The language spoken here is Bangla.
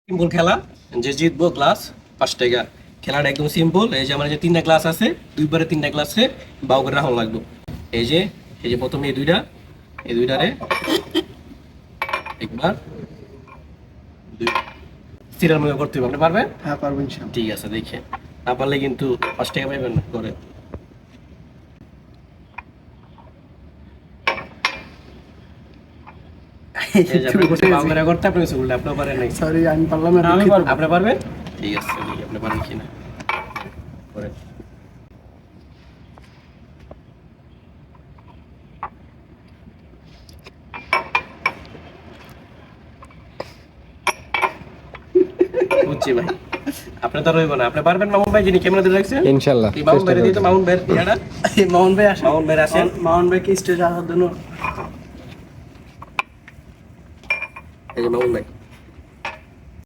সিম্পল খেলা, যে জিতবো গ্লাস 5 টাকা। খেলাটা একদম সিম্পল। এই যে আমার যে 3টা গ্লাস আছে, দুইবারে 3টা গ্লাসে বাউ করে রাখা লাগবে। এই যে প্রথমে এই দুইটারে একবার দুই সিরিয়াল মতো করতে হবে। আপনি পারবেন? হ্যাঁ পারবো ইনশাআল্লাহ। ঠিক আছে, দেখে না পারলে কিন্তু 5 টাকা পাইবেন না করে। এই যে আপনি বাউ করে করতে আপনি উল্টা আপনি পারেন নাই। সরি আমি পারলাম না। আমি পারবো। আপনি পারবেন? ঠিক আছে, দেখি আপনি পারেন কিনা করেন। বুঝছি ভাই, আপনি তো রইব না। আপনি পারবেন মামুন ভাই, যিনি ক্যামেরাতে রাখছেন? ইনশাআল্লাহ এই মামুন ভাই দিয়ে তো মামুন ভাইয়ের ইয়াটা। মামুন ভাই আসেন। মামুন ভাই আসেন। মামুন ভাইকে স্টেজে আসার জন্য। এই যে মামুন ভাই